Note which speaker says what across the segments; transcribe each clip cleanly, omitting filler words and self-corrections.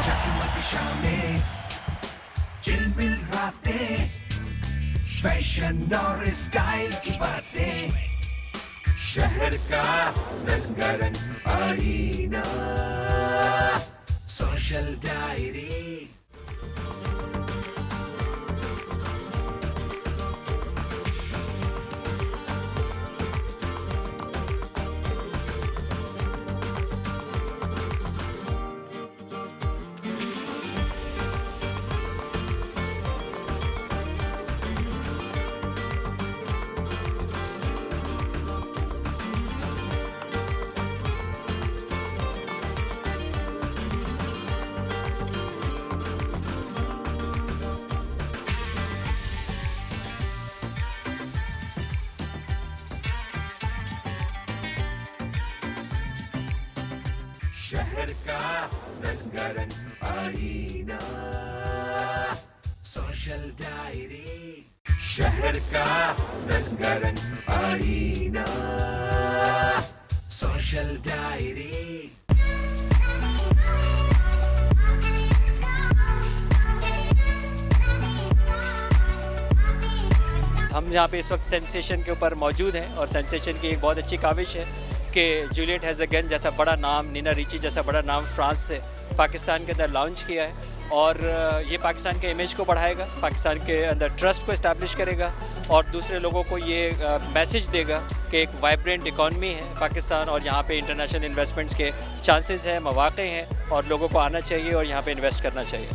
Speaker 1: जगमग शामें, चिलमिल रातें, फैशन और स्टाइल की बातें, शहर का रंगारंग आईना, सोशल डायरी। शहर का रंगारंग आईना, सोशल डायरी। शहर का रंगारंग आईना, सोशल डायरी।
Speaker 2: हम यहाँ पे इस वक्त सेंसेशन के ऊपर मौजूद हैं और सेंसेशन की एक बहुत अच्छी काविश है कि जूलियट हैज़ अगेन जैसा बड़ा नाम, नीना रिची जैसा बड़ा नाम फ्रांस से पाकिस्तान के अंदर लॉन्च किया है और ये पाकिस्तान के इमेज को बढ़ाएगा, पाकिस्तान के अंदर ट्रस्ट को इस्टेब्लिश करेगा और दूसरे लोगों को ये मैसेज देगा कि एक वाइब्रेंट इकॉनमी है पाकिस्तान और यहाँ पे इंटरनेशनल इन्वेस्टमेंट्स के चांसेस हैं, मौक़े हैं और लोगों को आना चाहिए और यहाँ पे इन्वेस्ट करना चाहिए।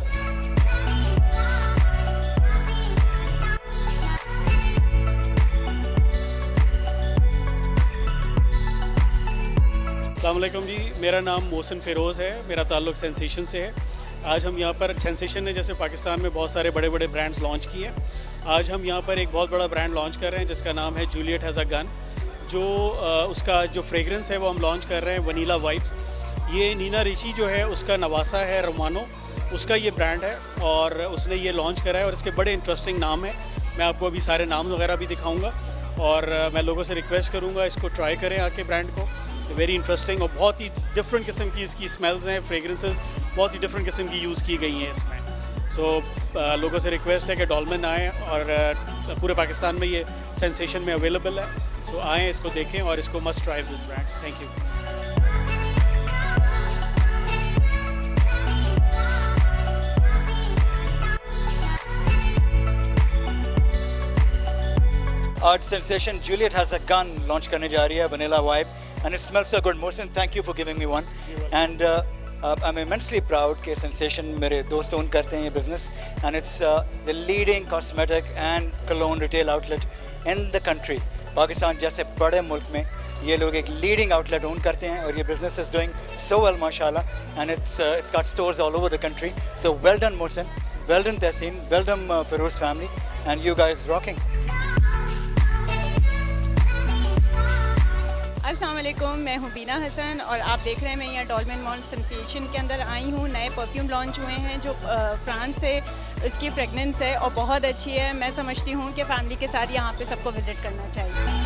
Speaker 3: अस्सलाम वालेकुम जी, मेरा नाम मोहसिन फ़िरोज़ है, मेरा ताल्लुक़ सेंसेशन से है। आज हम यहाँ पर सेंसेशन ने जैसे पाकिस्तान में बहुत सारे बड़े बड़े ब्रांड्स लॉन्च किए हैं, आज हम यहाँ पर एक बहुत बड़ा ब्रांड लॉन्च कर रहे हैं जिसका नाम है जूलियट हैज़ अ गन। जो उसका जो फ्रेगरेंस है वो हम लॉन्च कर रहे हैं वनीला वाइब्स। ये नीना रिची जो है उसका नवासा है, रोमानो उसका ये ब्रांड है और उसने ये लॉन्च करा है और इसके बड़े इंटरेस्टिंग नाम है। मैं आपको अभी सारे नाम वगैरह भी दिखाऊँगा और मैं लोगों से रिक्वेस्ट करूँगा इसको ट्राई करें आके ब्रांड को। वेरी इंटरेस्टिंग और बहुत ही डिफरेंट किस्म की इसकी स्मेल्स हैं, फ्रेगरेंसेस बहुत ही डिफरेंट किस्म की यूज़ की गई हैं इसमें। सो लोगों से रिक्वेस्ट है कि डॉलमेन आएँ और पूरे पाकिस्तान में ये सेंसेशन में अवेलेबल है। सो आएँ, इसको देखें और इसको must try this brand. Thank you.
Speaker 4: आज sensation Juliet has a gun launch करने जा रही है, vanilla vibe, and it smells so good. Mohsin, thank you for giving me one. And I'm immensely proud कि Sensation मेरे दोस्त own करते हैं ये business and it's the leading cosmetic and cologne retail outlet in the country. Pakistan जैसे बड़े मुल्क में ये लोग एक leading outlet own करते हैं और ये business is doing so well माशाल्लाह and it's got stores all over the country. So well done Mohsin, well done Tehseen, well done Feroz family and you guys rocking.
Speaker 5: अस्सलाम वालेकुम, मैं हूँ बीना हसन और आप देख रहे हैं मैं यहाँ डॉलमेन मॉल सेंसेशन के अंदर आई हूँ। नए परफ्यूम लॉन्च हुए हैं जो फ्रांस से, इसकी फ्रेगनेंस है और बहुत अच्छी है। मैं समझती हूँ कि फैमिली के साथ यहाँ पे सबको विज़िट करना चाहिए।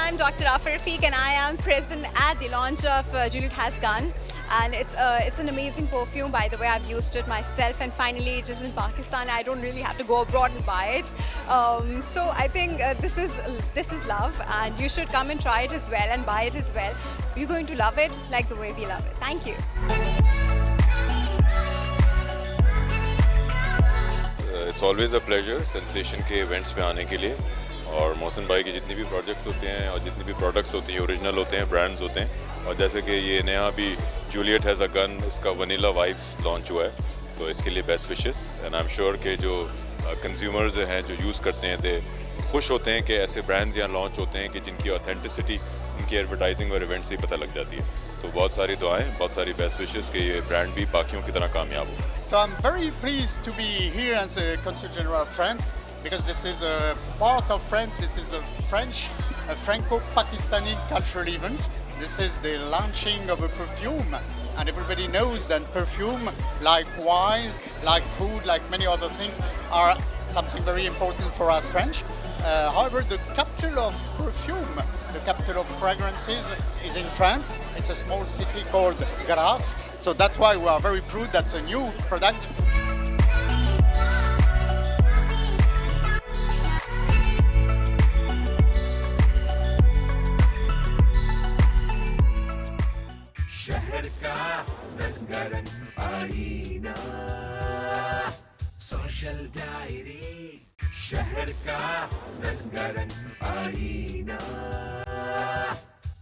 Speaker 6: I'm Dr. Afar Rafiq and I am present at the launch of Júliet Has Gone, and it's an amazing perfume. By the way, I've used it myself and finally it is in Pakistan. I don't really have to go abroad and buy it. So I think this is love and you should come and try it as well and buy it as well. You're going to love it like the way we love it. Thank you.
Speaker 7: It's always a pleasure Sensation के events पे आने के लिए और मोहसिन भाई के जितनी भी प्रोजेक्ट्स होते हैं और जितनी भी प्रोडक्ट्स होती हैं ओरिजिनल होते हैं, ब्रांड्स होते हैं। और जैसे कि ये नया भी जूलियट हैज़ अ गन, इसका वनीला वाइब्स लॉन्च हुआ है, तो इसके लिए best wishes and I am sure कि जो कंज्यूमर्स हैं जो यूज़ करते हैं थे खुश होते हैं कि ऐसे ब्रांड्स यहाँ लॉन्च होते हैं कि जिनकी ऑथेंटिसिटी उनकी एडवर्टाइजिंग और इवेंट से ही पता लग जाती है। तो बहुत सारी दुआएं, बहुत सारी बेस्ट विशेस कि ये ब्रांड भी बाकियों की तरह कामयाब हो।
Speaker 8: So I'm very pleased to be here as a Consul General of France because this is a part of France. This is a Franco-Pakistani cultural event This is the launching of a perfume, and everybody knows that perfume, like wine, like food, like many other things, are something very important for us French. However, the capital of perfume, the capital of fragrances, is in France. It's a small city called Grasse, so that's why we are very proud that's a new product.
Speaker 1: शहर का रंगारंग आईना, social diary. शहर का रंगारंग आईना,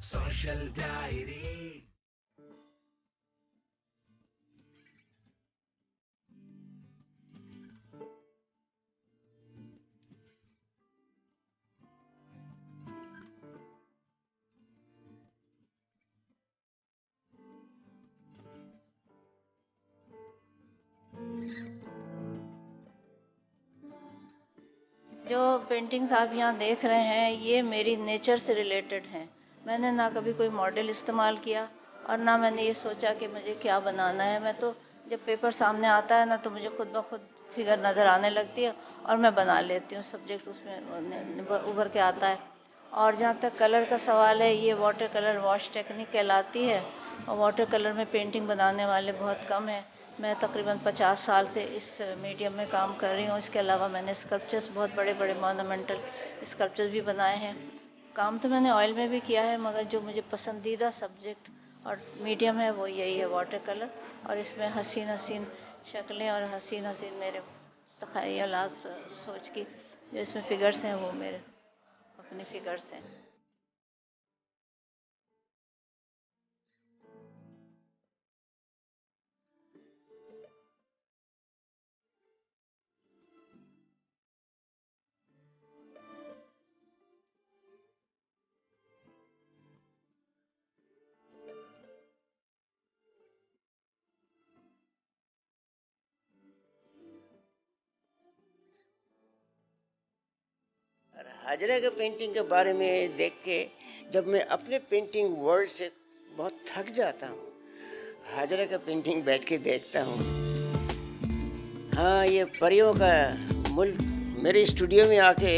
Speaker 1: social diary.
Speaker 9: जो paintings आप यहाँ देख रहे हैं ये मेरी नेचर से रिलेटेड हैं। मैंने ना कभी कोई मॉडल इस्तेमाल किया और ना मैंने ये सोचा कि मुझे क्या बनाना है। मैं तो जब पेपर सामने आता है ना तो मुझे खुद ब खुद फिगर नज़र आने लगती है और मैं बना लेती हूँ, सब्जेक्ट उसमें उभर के आता है। और जहाँ तक कलर का सवाल है, ये वाटर कलर वॉश टेक्निक कहलाती है और वाटर कलर में पेंटिंग बनाने वाले बहुत कम हैं। मैं तकरीबन 50 साल से इस मीडियम में काम कर रही हूँ। इसके अलावा मैंने स्कल्पचर्स, बहुत बड़े बड़े मोनूमेंटल स्कल्पचर्स भी बनाए हैं। काम तो मैंने ऑयल में भी किया है, मगर जो मुझे पसंदीदा सब्जेक्ट और मीडियम है वो यही है, वाटर कलर। और इसमें हसीन हसीन शक्लें और हसीन हसीन मेरे तख़य्युलात सोच की जो इसमें फ़िगर्स हैं वो मेरे अपने फ़िगर्स हैं।
Speaker 10: और हाजरा के पेंटिंग के बारे में देख के जब मैं अपने पेंटिंग वर्ल्ड से बहुत थक जाता हूँ, हाजरा का पेंटिंग बैठ के देखता हूँ। हाँ, ये परियों का मुल्क। मेरे स्टूडियो में आके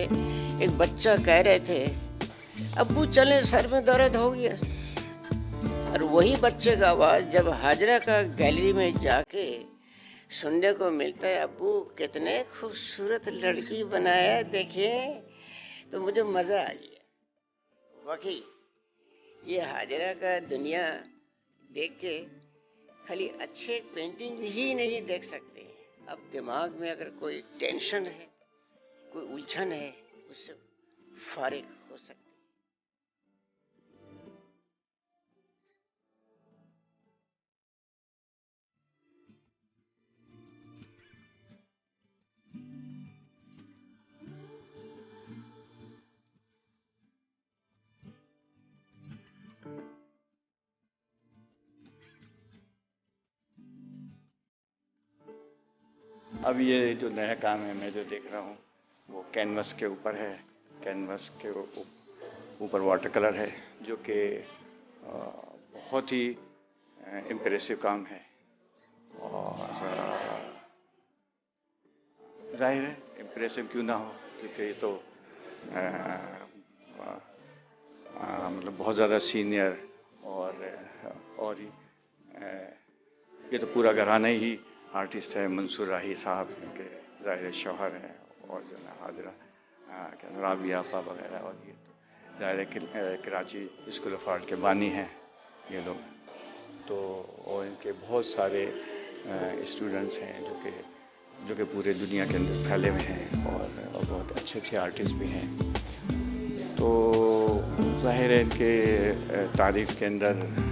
Speaker 10: एक बच्चा कह रहे थे, अब्बू चलें, सर में दर्द हो गया। और वही बच्चे का आवाज़ जब हाजरा का गैलरी में जाके सुनने को मिलता है, अब्बू कितने खूबसूरत लड़की बनाया, देखिए, तो मुझे मज़ा आ गया। वाकई ये हाजरा का दुनिया देख के खाली अच्छे पेंटिंग ही नहीं देख सकते, अब दिमाग में अगर कोई टेंशन है, कोई उलझन है, उससे फारिग हो सकते।
Speaker 11: अब ये जो नया काम है मैं जो देख रहा हूँ वो कैनवस के ऊपर है। कैनवस के ऊपर वाटर कलर है जो कि बहुत ही इम्प्रेसिव काम है। और जाहिर है इम्प्रेसिव क्यों ना हो, क्योंकि ये तो मतलब बहुत ज़्यादा सीनियर और ही ये तो पूरा घराना ही आर्टिस्ट है। मंसूर राही साहब के ज़ाहिर शौहर हैं और जो है हाजरा राबिया आपा वगैरह, और ये तो ज़ाहिर है कराची स्कूल ऑफ आर्ट के बानी हैं ये लोग। तो और इनके बहुत सारे स्टूडेंट्स हैं जो कि पूरे दुनिया के अंदर फैले हुए हैं और बहुत अच्छे अच्छे आर्टिस्ट भी हैं। तो ज़ाहिर है इनके तारीफ़ के अंदर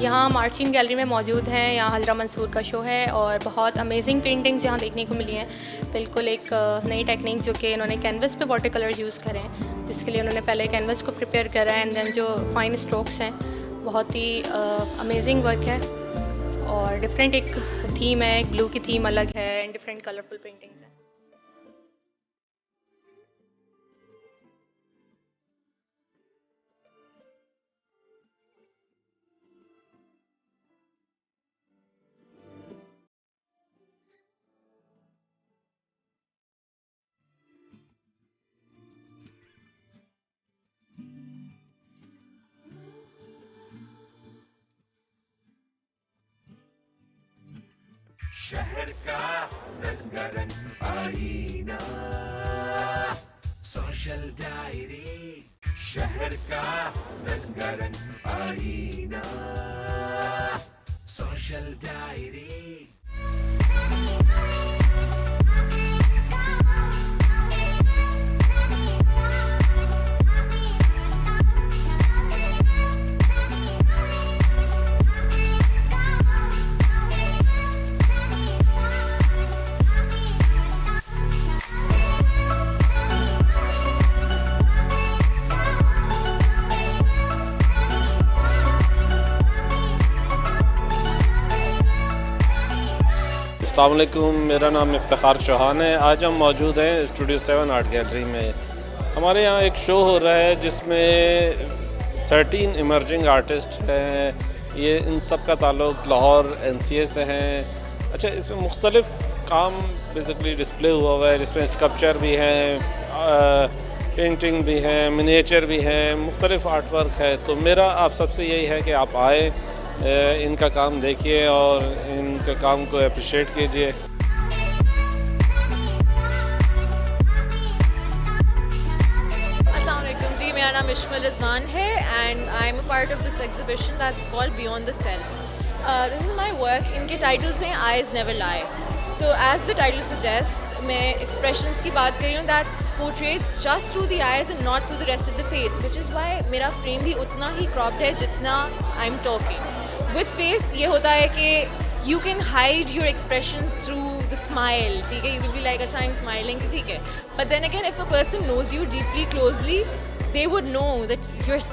Speaker 12: यहाँ मार्चिन गैलरी में मौजूद हैं। यहाँ हजरा मंसूर का शो है और बहुत अमेजिंग पेंटिंग्स यहाँ देखने को मिली हैं। बिल्कुल एक नई टेक्निक जो कि इन्होंने कैनवस पे वाटर कलर्स यूज़ करे हैं, जिसके लिए उन्होंने पहले कैनवस को प्रिपेयर करा है एंड देन जो फाइन स्ट्रोक्स हैं, बहुत ही अमेजिंग वर्क है। और डिफरेंट एक थीम है, एक ब्लू की थीम अलग है एंड डिफरेंट कलरफुल पेंटिंग्स हैं।
Speaker 1: शहर का रंगारंग आईना, सोशल डायरी। शहर का रंगारंग आईना, सोशल डायरी।
Speaker 13: अस्सलाम वालेकुम, मेरा नाम इफ्तिखार चौहान है। आज हम मौजूद हैं स्टूडियो 7 आर्ट गैलरी में। हमारे यहाँ एक शो हो रहा है जिसमें 13 इमर्जिंग आर्टिस्ट हैं। ये इन सब का ताल्लुक़ लाहौर NCA से हैं। अच्छा, इसमें मुख्तलिफ़ काम बेसिकली डिस्प्ले हुआ है, जिसमें स्कल्पचर भी हैं, पेंटिंग भी हैं, मिनिएचर भी हैं, मुख्तलिफ़ आर्ट वर्क है। तो मेरा आप सबसे यही है कि आप आए, इनका काम देखिए और इनके काम को अप्रिशिएट कीजिए।
Speaker 14: अस्सलाम वालेकुम जी, मेरा नाम इश्मल रिजवान है and I am a part of this exhibition that's called beyond the self. This is my work. इनके टाइटल्स हैं आईज नेवर लाई। तो एज द टाइटल सजेस्ट, मैं एक्सप्रेशंस की बात कर रही हूँ that's portrait just through the eyes and not through the rest of the face, which is why मेरा फ्रेम भी उतना ही क्रॉप्ड है जितना I am talking. With face ये होता है कि you can hide your expression through the smile, ठीक है, यू विल बी लाइक अच्छा आई एम स्माइलिंग, ठीक है, but then again if a person knows you deeply closely, they would know that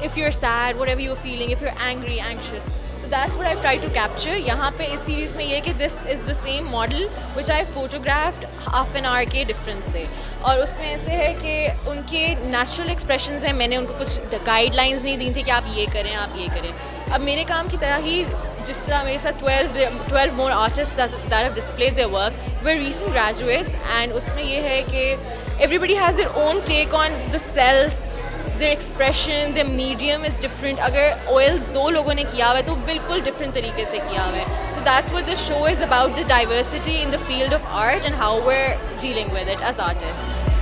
Speaker 14: if you're sad, whatever you're feeling, if you're angry, anxious. So that's what I've tried to capture. यहाँ पे इस series में ये कि this is the same model which I photographed half an hour के difference से, और उसमें ऐसे है कि उनके natural expressions हैं। मैंने उनको कुछ guidelines नहीं दी थी कि आप ये करें, आप ये करें। अब मेरे काम की तरह ही जिस तरह मेरे साथ 12 more artists that have displayed their work were recent graduates, and उसमें ये है कि everybody has their own take on the self, their expression, their medium is different. अगर oils 2 लोगों ने किया हुआ है तो बिल्कुल different तरीके से किया हुआ है। So that's what the show is about, the diversity in the field of art and how we're dealing with it as artists.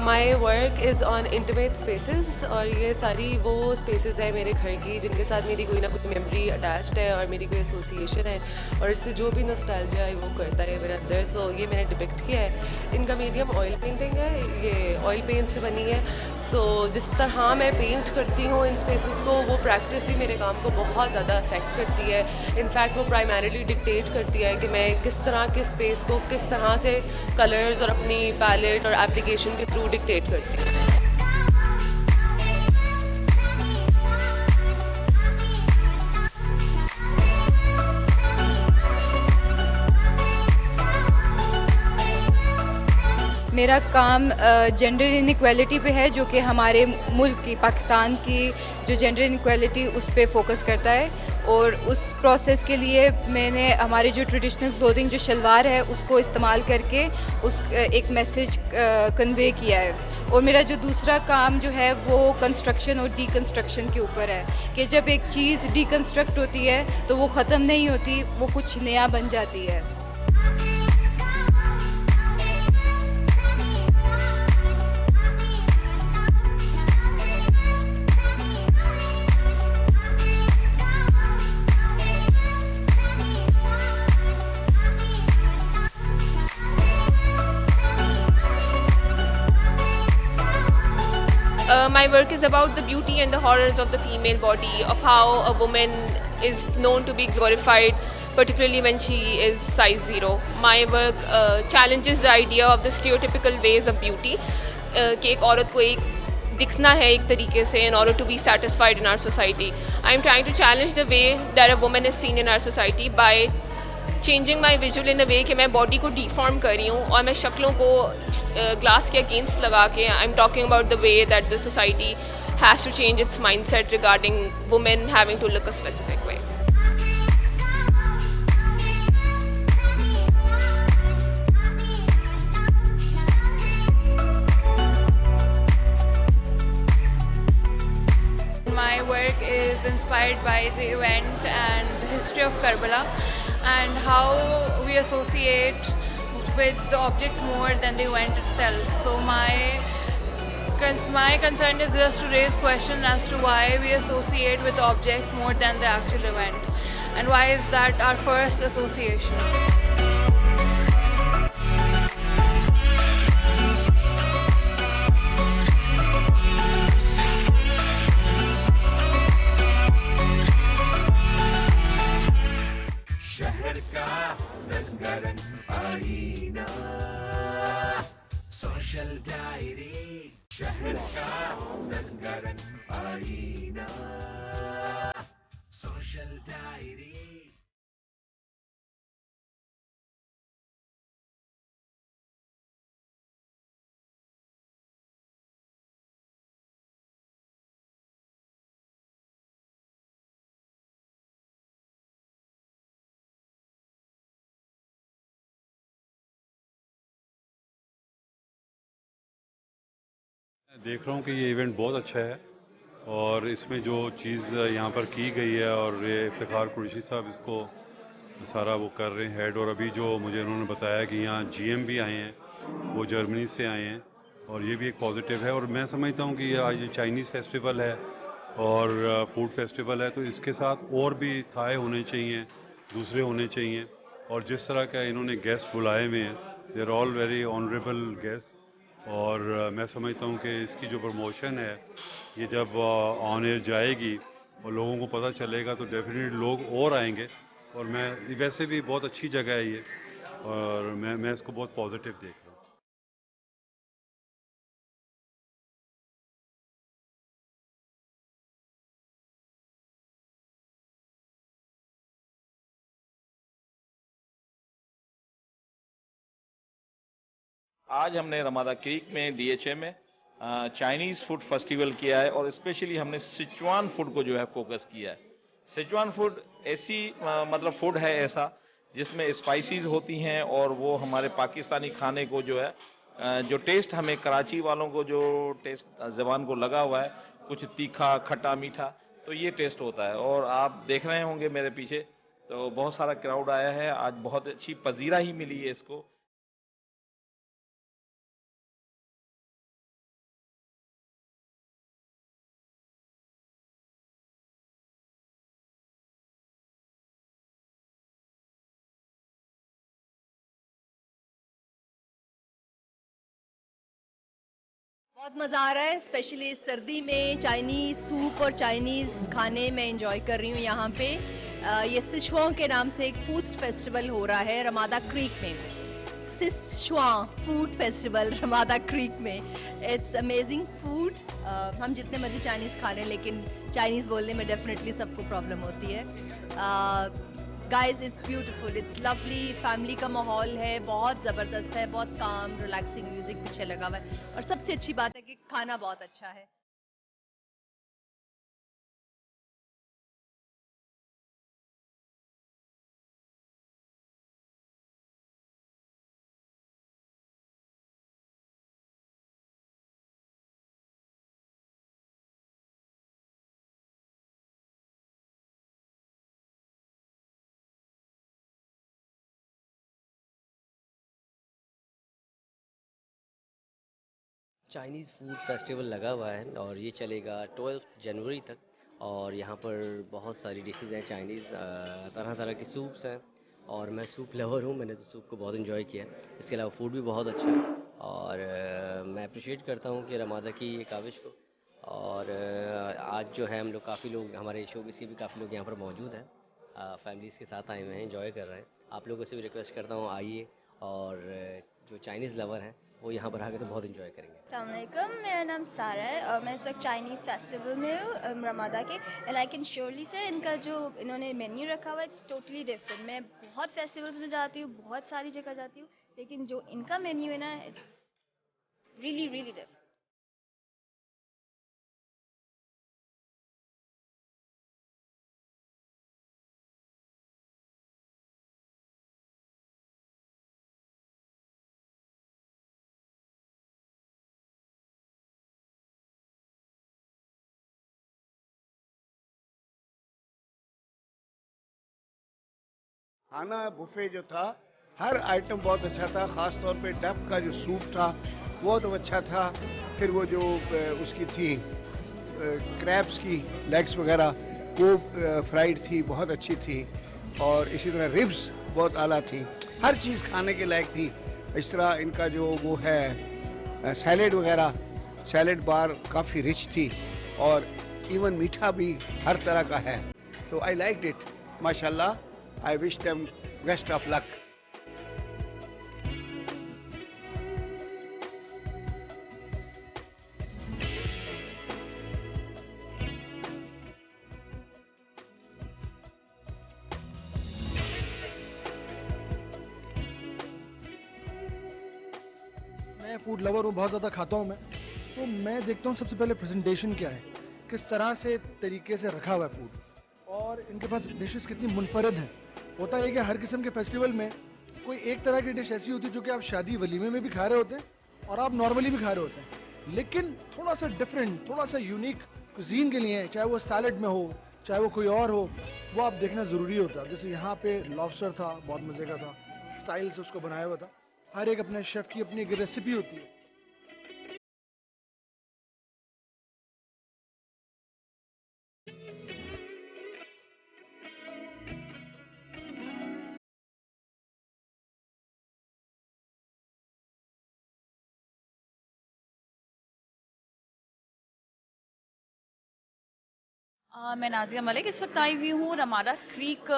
Speaker 15: My work is on intimate spaces, और ये सारी वो spaces है मेरे घर की जिनके साथ मेरी कोई ना कोई memory attached है और मेरी कोई association है, और इससे जो भी nostalgia है वो करता है मेरे अंदर। So ये मैंने depict किया है। इनका medium oil painting है, ये oil paint से बनी है। So जिस तरह मैं paint करती हूँ इन spaces को, वो practice भी मेरे काम को बहुत ज़्यादा affect करती है। In fact वो primarily dictate करती है कि मैं किस तरह के space को किस तरह से colors और अपनी palette और application के through डिक्टेट करती है।
Speaker 5: मेरा काम जेंडर इनइक्वालिटी पे है, जो कि हमारे मुल्क की, पाकिस्तान की जो जेंडर इनइक्वालिटी उस पे फोकस करता है। और उस प्रोसेस के लिए मैंने हमारे जो ट्रेडिशनल क्लोथिंग जो शलवार है उसको इस्तेमाल करके उस एक मैसेज कन्वे किया है। और मेरा जो दूसरा काम जो है वो कंस्ट्रक्शन और डीकंस्ट्रक्शन के ऊपर है कि जब एक चीज़ डीकंस्ट्रक्ट होती है तो वो ख़त्म नहीं होती, वो कुछ नया बन जाती है।
Speaker 14: My work is about the beauty and the horrors of the female body, of how a woman is known to be glorified, particularly when she is size 0. My work challenges the idea of the stereotypical ways of beauty, कि एक औरत को एक दिखना है एक तरीके से in order to be satisfied in our society. I am trying to challenge the way that a woman is seen in our society by changing my visual in a way कि मैं body को deform कर रही हूँ और मैं शक्लों को glass के against लगा के I'm talking about the way that the society has to change its mindset regarding women having to look a specific way.
Speaker 16: My work is inspired by the event and the history of Karbala and how we associate with the objects more than the event itself. So my concern is just to raise questions as to why we associate with objects more than the actual event, and why is that our first association.
Speaker 1: शहर का रंगारंग आईना, social diary. शहर का रंगारंग आईना, social diary.
Speaker 17: देख रहा हूँ कि ये इवेंट बहुत अच्छा है और इसमें जो चीज़ यहाँ पर की गई है और ये इफ्तिखार कुरैशी साहब इसको सारा वो कर रहे हैं हेड, और अभी जो मुझे उन्होंने बताया कि यहाँ GM भी आए हैं, वो जर्मनी से आए हैं, और ये भी एक पॉजिटिव है। और मैं समझता हूँ कि ये आज चाइनीज़ फेस्टिवल है और फूड फेस्टिवल है, तो इसके साथ और भी थाई होने चाहिए, दूसरे होने चाहिए। और जिस तरह का इन्होंने गेस्ट बुलाए हुए हैं, they are all very honourable guest, और मैं समझता हूँ कि इसकी जो प्रमोशन है ये जब ऑन एयर जाएगी और लोगों को पता चलेगा तो डेफिनेटली लोग और आएंगे। और मैं वैसे भी बहुत अच्छी जगह है ये, और मैं इसको बहुत पॉजिटिव देख रहा हूँ।
Speaker 18: आज हमने रमादा क्रीक में DHA में चाइनीज़ फूड फेस्टिवल किया है, और स्पेशली हमने सिचुआन फूड को जो है फोकस किया है। सिचुआन फूड ऐसी मतलब फूड है ऐसा जिसमें स्पाइसेस होती हैं, और वो हमारे पाकिस्तानी खाने को जो है जो टेस्ट हमें कराची वालों को जो टेस्ट ज़बान को लगा हुआ है, कुछ तीखा खट्टा मीठा, तो ये टेस्ट होता है। और आप देख रहे होंगे मेरे पीछे तो बहुत सारा क्राउड आया है, आज बहुत अच्छी पजीरा ही मिली है इसको।
Speaker 19: बहुत मज़ा आ रहा है, स्पेशली इस सर्दी में चाइनीज़ सूप और चाइनीज़ खाने मैं इंजॉय कर रही हूँ यहाँ पे। ये सिचुआन के नाम से एक फूड फेस्टिवल हो रहा है रमादा क्रीक में। Sichuan food festival Ramada Creek में। It's amazing food. हम जितने मर्जी चाइनीज़ खा लें, लेकिन चाइनीज़ बोलने में डेफिनेटली सबको प्रॉब्लम होती है। Guys, it's beautiful, it's lovely. Family का माहौल है, बहुत ज़बरदस्त है, बहुत काम रिलैक्सिंग म्यूज़िक पीछे लगा हुआ है, और सबसे अच्छी बात है कि खाना बहुत अच्छा है।
Speaker 20: चाइनीज़ फूड फेस्टिवल लगा हुआ है और ये चलेगा 12 जनवरी तक, और यहाँ पर बहुत सारी डिशेज़ हैं चाइनीज़, तरह तरह के सूप्स हैं, और मैं सूप लवर हूँ, मैंने तो सूप को बहुत इन्जॉय किया। इसके अलावा फूड भी बहुत अच्छा है, और मैं अप्रिशिएट करता हूँ कि रमादा की ये काविश को और आज जो है हम लोग काफ़ी लोग, हमारे शो से भी काफ़ी लोग यहाँ पर मौजूद हैं, फैमिलीज़ के साथ आए हुए हैं, एंजॉय कर रहे हैं। आप लोगों से भी रिक्वेस्ट करता हूँ आइए, और जो चाइनीज़ लवर हैं वो यहाँ पर आके तो बहुत एंजॉय करेंगे।
Speaker 21: अस्सलाम वालेकुम, मेरा नाम सारा है और मैं इस वक्त चाइनीज़ फेस्टिवल में हूँ रमादा के। एंड आई कैन श्योरली से इनका जो इन्होंने मेन्यू रखा हुआ है इट्स टोटली डिफरेंट। मैं बहुत फेस्टिवल्स में जाती हूँ, बहुत सारी जगह जाती हूँ, लेकिन जो इनका मेन्यू है ना इट्स रियली रियली डिफरेंट।
Speaker 22: खाना बुफे जो था, हर आइटम बहुत अच्छा था। ख़ास तौर पे डक का जो सूप था वो तो अच्छा था। फिर वो जो उसकी थी क्रैब्स की लेग्स वगैरह वो फ्राइड थी, बहुत अच्छी थी। और इसी तरह रिब्स बहुत आला थी, हर चीज़ खाने के लायक थी। इस तरह इनका जो वो है सैलेड वगैरह, सैलेड बार काफ़ी रिच थी, और इवन मीठा भी हर तरह का है। तो आई लाइक इट माशाल्लाह। I wish them best of luck.
Speaker 23: मैं फूड लवर हूँ, बहुत ज़्यादा खाता हूँ मैं, तो मैं देखता हूँ सबसे पहले प्रेजेंटेशन क्या है, किस तरह से तरीके से रखा हुआ है फूड, और इनके पास डिशेस कितनी मुनफरद हैं। होता है कि हर किस्म के फेस्टिवल में कोई एक तरह की डिश ऐसी होती है जो कि आप शादी वलीमे में भी खा रहे होते हैं और आप नॉर्मली भी खा रहे होते हैं, लेकिन थोड़ा सा डिफरेंट, थोड़ा सा यूनिक कुजीन के लिए, चाहे वो सैलड में हो, चाहे वो कोई और हो, वो आप देखना ज़रूरी होता है। जैसे यहाँ पे लॉबस्टर था, बहुत मज़े का था, स्टाइल से उसको बनाया हुआ था। हर एक अपने शेफ़ की अपनी एक रेसिपी होती है।
Speaker 24: मैं नाज़िया मलिक इस वक्त आई हुई हूँ रमादा क्रीक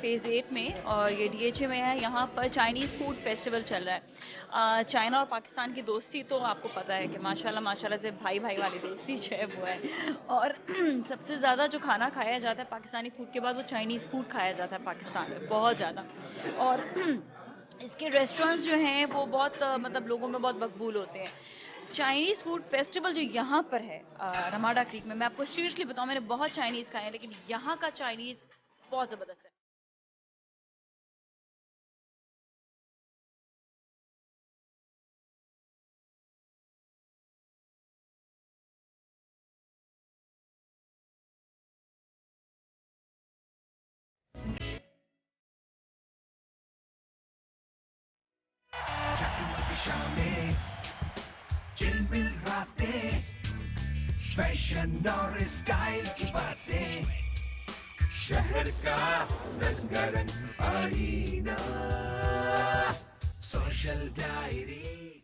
Speaker 24: फ़ेज़ 8 में, और ये DHA में है। यहाँ पर चाइनीज़ फूड फेस्टिवल चल रहा है। चाइना और पाकिस्तान की दोस्ती तो आपको पता है कि माशाल्लाह माशाल्लाह से भाई भाई वाली दोस्ती जो है वो है। और सबसे ज़्यादा जो खाना खाया जाता है पाकिस्तानी फूड के बाद वो चाइनीज़ फूड खाया जाता है पाकिस्तान में, बहुत ज़्यादा। और इसके रेस्टोरेंट्स जो हैं वो बहुत मतलब लोगों में बहुत मकबूल होते हैं। चाइनीज़ फूड फेस्टिवल जो यहाँ पर है रमादा क्रीक में, मैं आपको सीरियसली बताऊँ, मैंने बहुत चाइनीज़ खाए हैं, लेकिन यहाँ का चाइनीज़ बहुत ज़बरदस्त है।
Speaker 1: शामें चिलमिल रातें, फैशन और स्टाइल की बातें, शहर का रंगारंग आईना, सोशल डायरी।